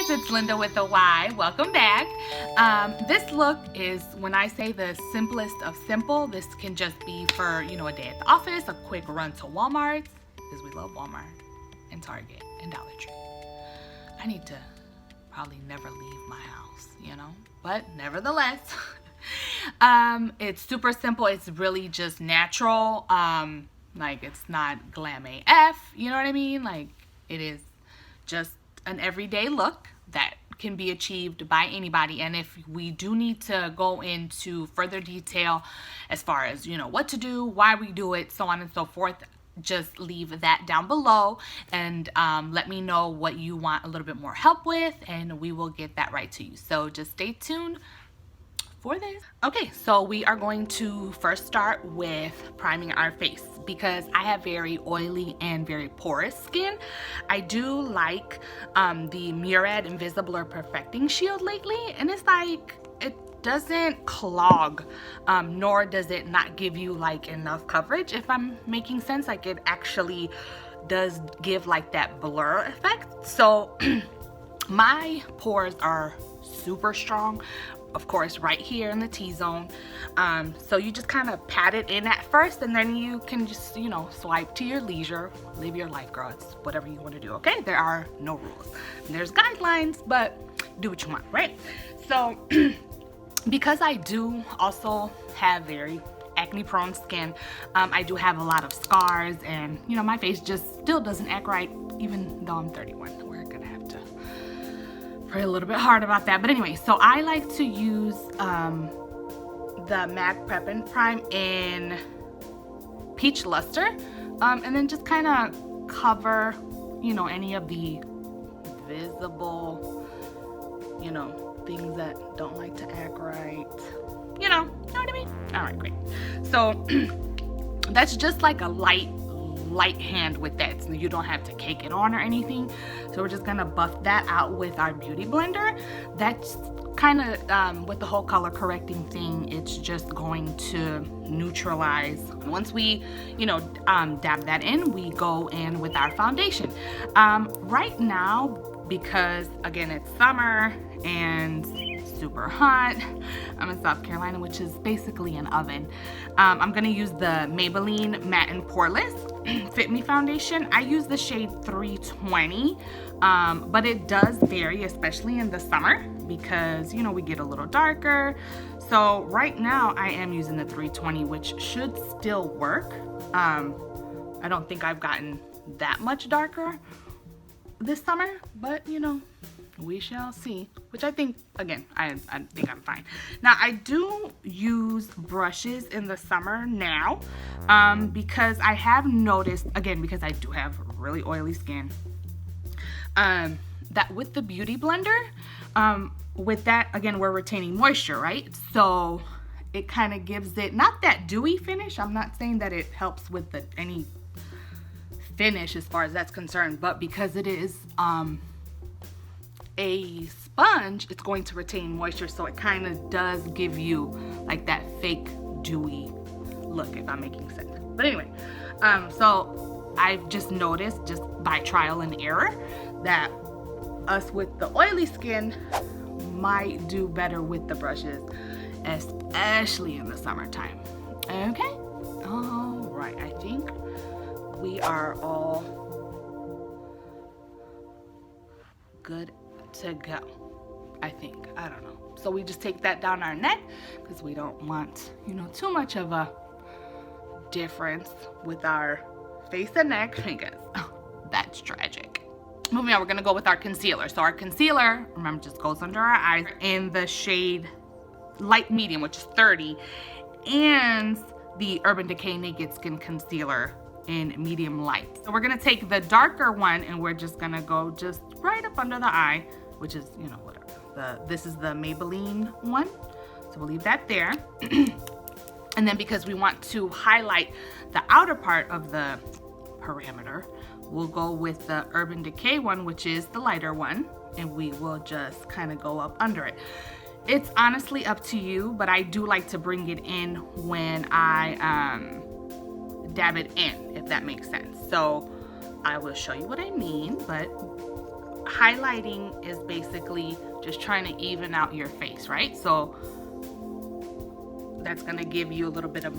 guys, it's Lynda with a Y. Welcome back. This look is, when I say the simplest of simple, this can just be for, you know, a day at the office, a quick run to Walmart, because we love Walmart and Target and Dollar Tree. I need to probably never leave my house, you know, but nevertheless, it's super simple. It's really just natural. Like, it's not glam AF, you know what I mean? Like, it is just an everyday look that can be achieved by anybody. And if we do need to go into further detail as far as, you know, what to do, why we do it, so on and so forth, just leave that down below and let me know what you want a little bit more help with, and we will get that right to you. So just stay tuned for this. Okay, so we are going to first start with priming our face because I have very oily and very porous skin. I do like the Murad Invisiblur Perfecting Shield lately, and it's like, it doesn't clog, nor does it not give you like enough coverage, if I'm making sense. Like, it actually does give like that blur effect. So my pores are super strong, of course, right here in the T-zone. So you just kind of pat it in at first, and then you can just, you know, swipe to your leisure, live your life, girl. It's whatever you want to do, okay? There are no rules. There's guidelines, but do what you want, right? So because I do also have very acne prone skin, I do have a lot of scars, and you know, my face just still doesn't act right even though I'm 31. We're gonna have to pray a little bit hard about that. But anyway, so I like to use the MAC Prep and Prime in Peach Lustre, and then just kind of cover, you know, any of the visible, you know, things that don't like to act right, you know what I mean? All right, great. So that's just like a light hand with that, so you don't have to cake it on or anything. So we're just gonna buff that out with our beauty blender. That's kind of with the whole color correcting thing, it's just going to neutralize. Once we, you know, dab that in, we go in with our foundation. Right now, because again, it's summer and super hot, I'm in South Carolina, which is basically an oven. I'm gonna use the Maybelline Matte and Poreless FitMe foundation. I use the shade 320, but it does vary, especially in the summer, because, you know, we get a little darker. So right now I am using the 320, which should still work. I don't think I've gotten that much darker this summer, but you know, we shall see. Which I think, again, I think I'm fine. Now, I do use brushes in the summer now, because I have noticed, again, because I do have really oily skin, that with the beauty blender, with that, again, we're retaining moisture, right? So it kind of gives it, not that dewy finish. I'm not saying that it helps with any finish as far as that's concerned, but because it is a sponge, it's going to retain moisture, so it kind of does give you like that fake dewy look, if I'm making sense. But anyway, so I've just noticed, just by trial and error, that us with the oily skin might do better with the brushes, especially in the summertime. Okay, all right, I think we are all good to go, I think. I don't know. So we just take that down our neck because we don't want, you know, too much of a difference with our face and neck, because that's tragic. Moving on, we're gonna go with our concealer. So our concealer, remember, just goes under our eyes in the shade light medium, which is 30, and the Urban Decay Naked Skin Concealer in medium light. So we're gonna take the darker one and we're just gonna go just right up under the eye, which is, you know, whatever. This is the Maybelline one, so we'll leave that there. And then because we want to highlight the outer part of the parameter, we'll go with the Urban Decay one, which is the lighter one, and we will just kind of go up under it. It's honestly up to you, but I do like to bring it in when I dab it in, if that makes sense. So I will show you what I mean, but highlighting is basically just trying to even out your face, right? So that's gonna give you a little bit of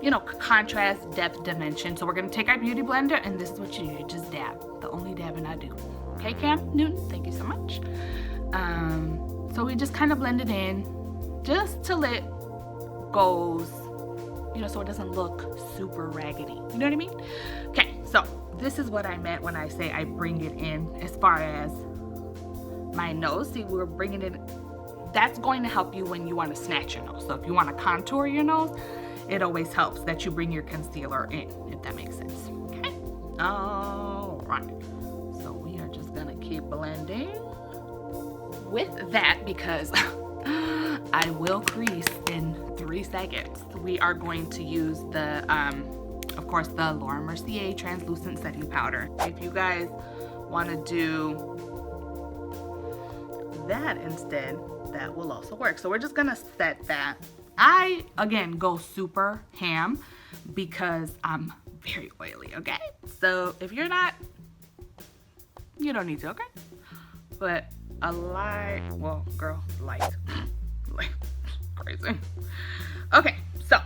you know, contrast, depth, dimension. So we're gonna take our beauty blender, and this is what you do. You just dab. The only dabbing I do. Okay, Cam Newton, thank you so much. So we just kind of blend it in just till it goes, you know, so it doesn't look super raggedy. You know what I mean? Okay, so this is what I meant when I say I bring it in as far as my nose. See, we're bringing it, that's going to help you when you want to snatch your nose. So if you want to contour your nose, it always helps that you bring your concealer in, if that makes sense. Okay, all right. So we are just gonna keep blending with that because I will crease in 3 seconds. We are going to use the, of course, the Laura Mercier translucent setting powder. If you guys want to do that instead, that will also work. So we're just gonna set that. I, again, go super ham because I'm very oily, okay? So if you're not, you don't need to, okay? But a light, well, girl, light, like, crazy. Okay, so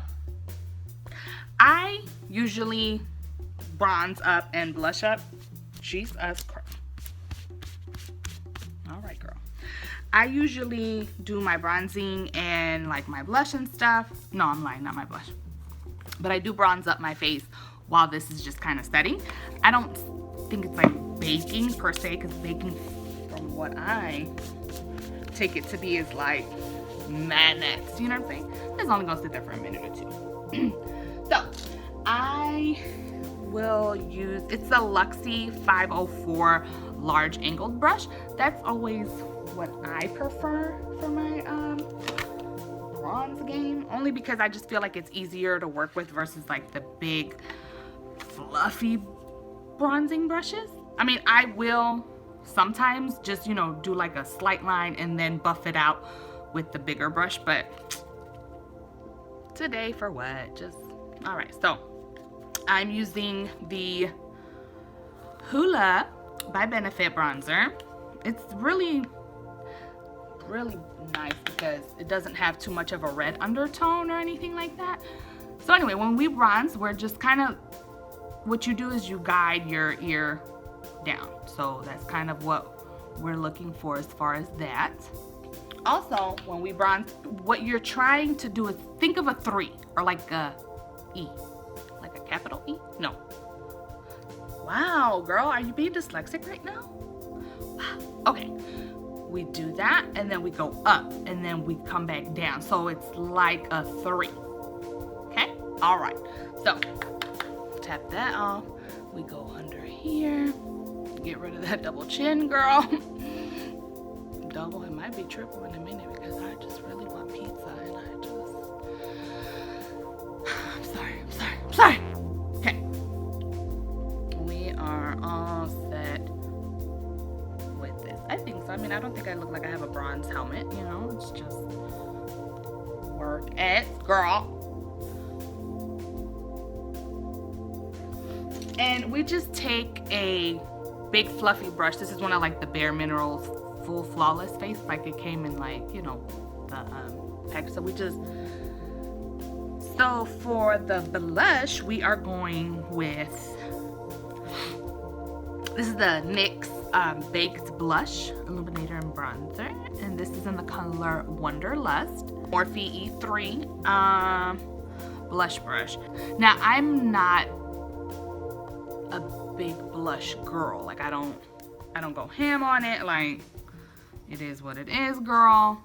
I usually bronze up and blush up. Jesus Christ. All right, girl. I usually do my bronzing and like my blush and stuff. No, I'm lying, not my blush. But I do bronze up my face while this is just kind of setting. I don't think it's like baking per se, because baking, from what I take it to be, is like minutes. You know what I'm saying? It's only gonna sit there for a minute or 2. So I will use, it's a Luxie 504 large angled brush. That's always what I prefer for my bronze game, only because I just feel like it's easier to work with versus like the big fluffy bronzing brushes. I mean, I will sometimes just, you know, do like a slight line and then buff it out with the bigger brush, but today for what? Just, all right, so I'm using the Hoola by Benefit bronzer. It's really nice because it doesn't have too much of a red undertone or anything like that. So anyway, when we bronze, we're just kind of, what you do is you guide your ear down. So that's kind of what we're looking for as far as that. Also, when we bronze, what you're trying to do is think of a 3 or like a E, like a capital E? No. Wow, girl, are you being dyslexic right now? Wow. Okay. We do that, and then we go up, and then we come back down. So it's like a 3. Okay? All right. So tap that off. We go under here. Get rid of that double chin, girl. Double, it might be triple in a minute because I just really want pizza, and I just, I'm sorry. Okay. We are all set with this. I think so. I mean, I don't think I look like I have a bronze helmet, you know, it's just work it, girl. And we just take a big fluffy brush. This is one of like the Bare Minerals Full Flawless Face, like it came in like, you know, the pack. So we just, so for the blush, we are going with, this is the NYX Baked Blush Illuminator and Bronzer, and this is in the color Wanderlust. Morphe E3 blush brush. Now, I'm not a big blush girl. Like I don't go ham on it. Like, it is what it is, girl.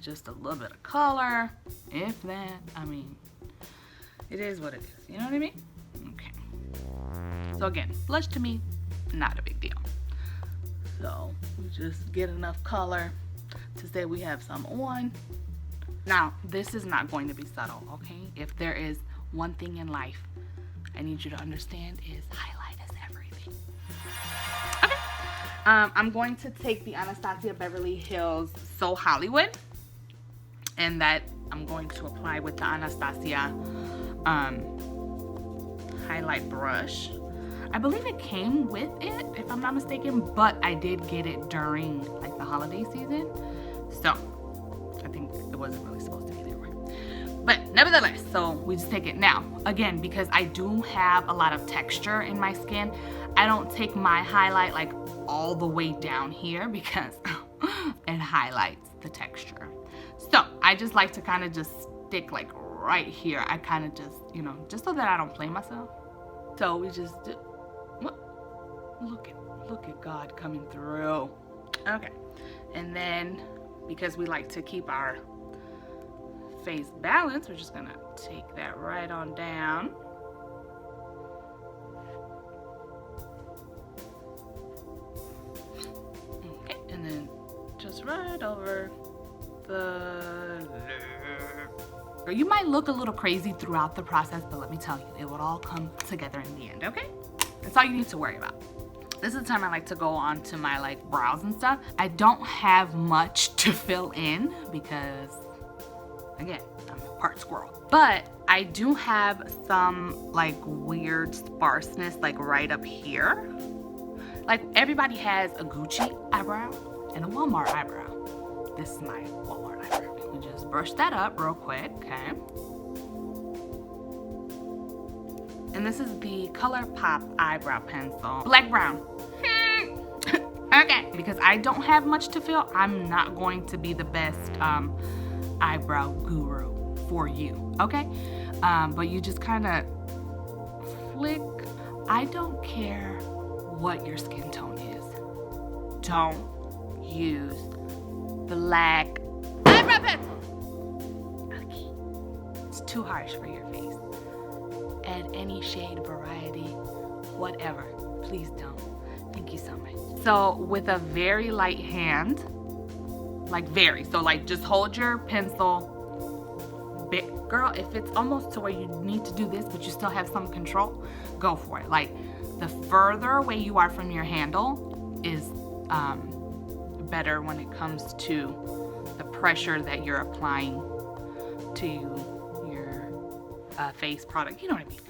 Just a little bit of color, if that. I mean, it is what it is. You know what I mean? Okay. So again, blush to me, not a big deal. So we just get enough color to say we have some on. Now, this is not going to be subtle, okay? If there is one thing in life I need you to understand, is highlight is everything. Okay. I'm going to take the Anastasia Beverly Hills So Hollywood, and that I'm going to apply with the Anastasia highlight brush. I believe it came with it, if I'm not mistaken, but I did get it during like the holiday season. So I think it wasn't really supposed to be there. But nevertheless, so we just take it. Now, again, because I do have a lot of texture in my skin, I don't take my highlight like all the way down here because it highlights the texture. So I just like to kind of just stick like right here. I kind of just, you know, just so that I don't play myself. So we just do, what? Look at God coming through. Okay. And then because we like to keep our face balance, we're just gonna take that right on down. Okay, and then just right over the... You might look a little crazy throughout the process, but let me tell you, it will all come together in the end, okay? That's all you need to worry about. This is the time I like to go on to my like brows and stuff. I don't have much to fill in because, again, I'm a part squirrel. But I do have some like weird sparseness like right up here. Like everybody has a Gucci eyebrow and a Walmart eyebrow. This is my Walmart eyebrow. We just brush that up real quick, okay? And this is the ColourPop eyebrow pencil. Black brown. Okay, because I don't have much to fill, I'm not going to be the best eyebrow guru for you, okay? But you just kind of flick. I don't care what your skin tone is. Don't use black eyebrow pencil. Okay. It's too harsh for your face. Add any shade, variety, whatever. Please don't. Thank you so much. So with a very light hand, like very, so like just hold your pencil. Girl, if it's almost to where you need to do this, but you still have some control, go for it. Like the further away you are from your handle is better when it comes to the pressure that you're applying to your face product. You know what I mean?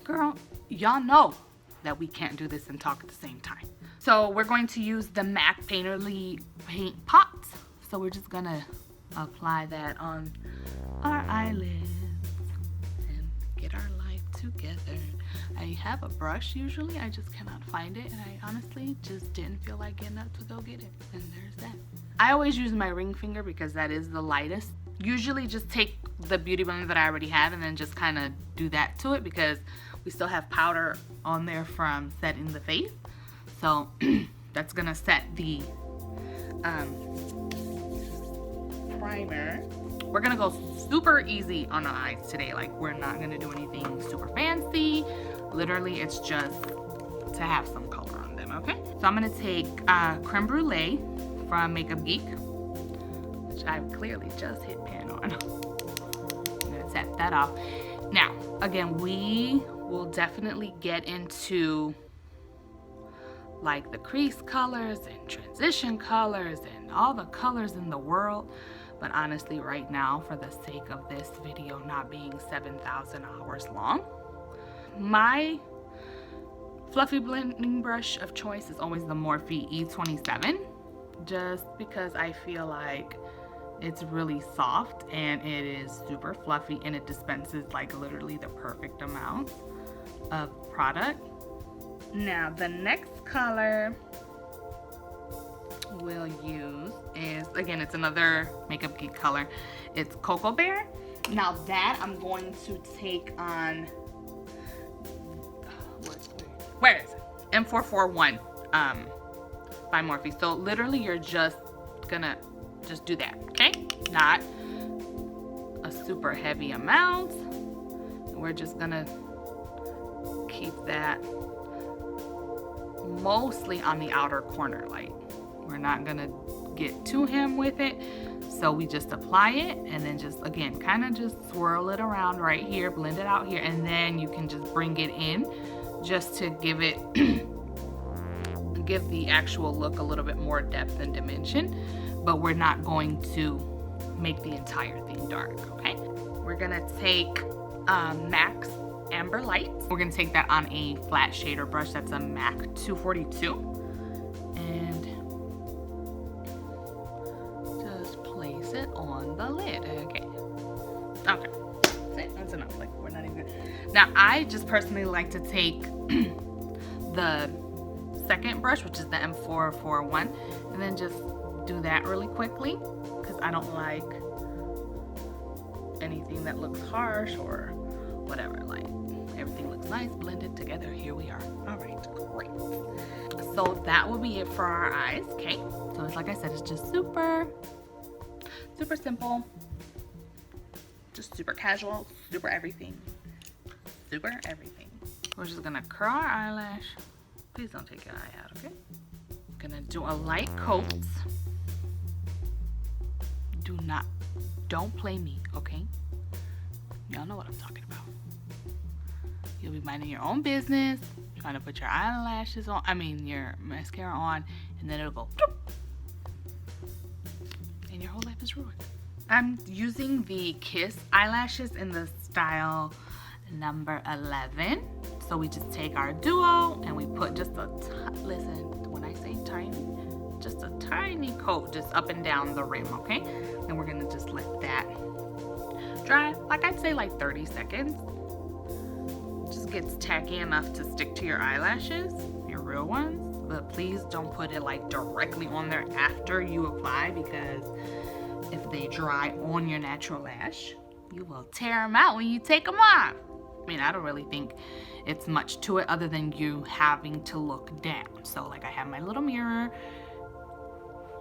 Girl, y'all know that we can't do this and talk at the same time. So we're going to use the MAC Painterly paint pot. So we're just gonna apply that on our eyelids and get our life together. I have a brush usually, I just cannot find it, and I honestly just didn't feel like getting up to go get it, and there's that. I always use my ring finger because that is the lightest. Usually just take the beauty blender that I already have and then just kind of do that to it because we still have powder on there from setting the face. So that's gonna set the primer. We're gonna go super easy on the eyes today. Like we're not gonna do anything super fancy. Literally, it's just to have some color on them, okay? So I'm gonna take Creme Brulee from Makeup Geek, which I've clearly just hit pan on. I'm gonna tap that off. Now, again, we will definitely get into like the crease colors and transition colors and all the colors in the world. But honestly, right now, for the sake of this video not being 7,000 hours long, my fluffy blending brush of choice is always the Morphe E27, just because I feel like it's really soft and it is super fluffy and it dispenses like literally the perfect amount of product. Now the next color we'll use is, again, it's another Makeup Geek color. It's Cocoa Bear. Now that I'm going to take on, where is it? M441 by Morphe. So literally you're just gonna just do that, okay? Not a super heavy amount. We're just gonna keep that mostly on the outer corner. Like we're not gonna get to him with it, so we just apply it and then just, again, kind of just swirl it around right here, blend it out here, and then you can just bring it in just to give it give the actual look a little bit more depth and dimension. But we're not going to make the entire thing dark, okay? We're gonna take MAC's Amber Light. We're gonna take that on a flat shader brush. That's a MAC 242. And just place it on the lid. Okay. Okay. That's enough. Like, we're not even good. Now, I just personally like to take the second brush, which is the M441, and then just do that really quickly, because I don't like anything that looks harsh or whatever. Like, everything looks nice, blended together. Here we are. All right, great. So that will be it for our eyes. Okay, so it's like I said, it's just super simple, just super casual, super everything. We're just gonna curl our eyelash. Please don't take your eye out, okay? Gonna do a light coat. Don't play me, okay? Y'all know what I'm talking about. You'll be minding your own business, trying to put your eyelashes on, your mascara on, and then it'll go, and your whole life is ruined. I'm using the Kiss eyelashes in the style number 11. So we just take our duo and we put just listen, when I say tiny, just a tiny coat just up and down the rim, okay? And we're gonna just let that dry, like I'd say like 30 seconds. Just gets tacky enough to stick to your eyelashes, your real ones, but please don't put it like directly on there after you apply, because if they dry on your natural lash, you will tear them out when you take them off. I don't really think it's much to it other than you having to look down. So like I have my little mirror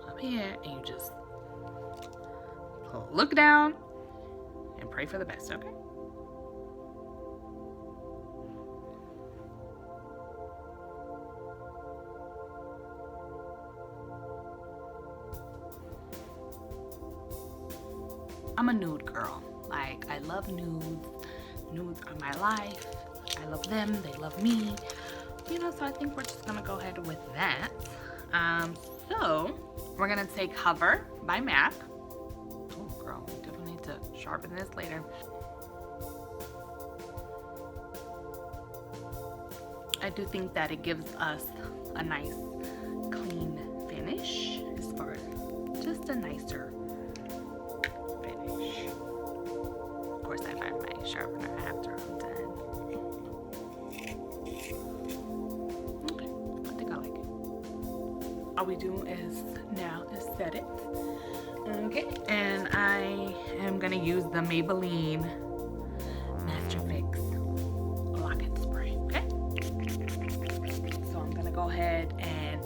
up here, and you just look down and pray for the best, okay? I'm a nude girl. Like, I love nudes. Nudes are my life. I love them. They love me. So I think we're just gonna go ahead with that. So we're gonna take Hover by MAC. Oh, girl, we definitely need to sharpen this later. I do think that it gives us a nice, clean finish, as far as just a nicer finish. Of course, I find my sharpener after I'm done. Okay, I think I like it. All we do is now is set it. Okay, and I am gonna use the Maybelline Master Fix Lock-It Spray. Okay, so I'm gonna go ahead and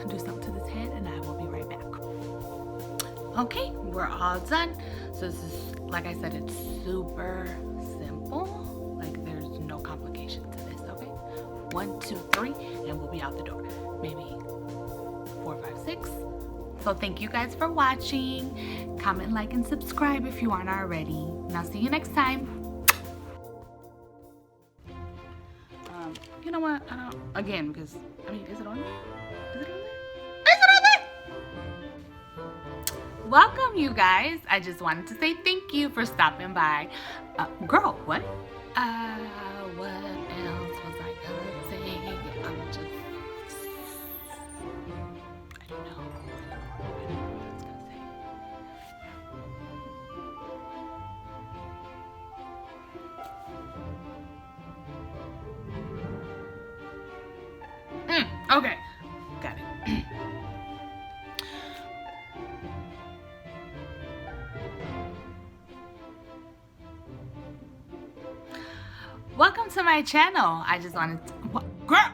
do something to this head, and I will be right back. Okay, we're all done. So this is, like I said, it's super simple. Like, there's no complication to this, okay? 1, 2, 3, and we'll be out the door. Maybe 4, 5, 6. So thank you guys for watching. Comment, like, and subscribe if you aren't already. And I'll see you next time. You know what? Again, because, is it on there? Is it on there? Welcome, you guys. I just wanted to say thank you for stopping by. Girl, what? What else was I gonna say? I don't know. I don't know what I was gonna say. Okay. Got it. Welcome to my channel. I just wanted to, girl.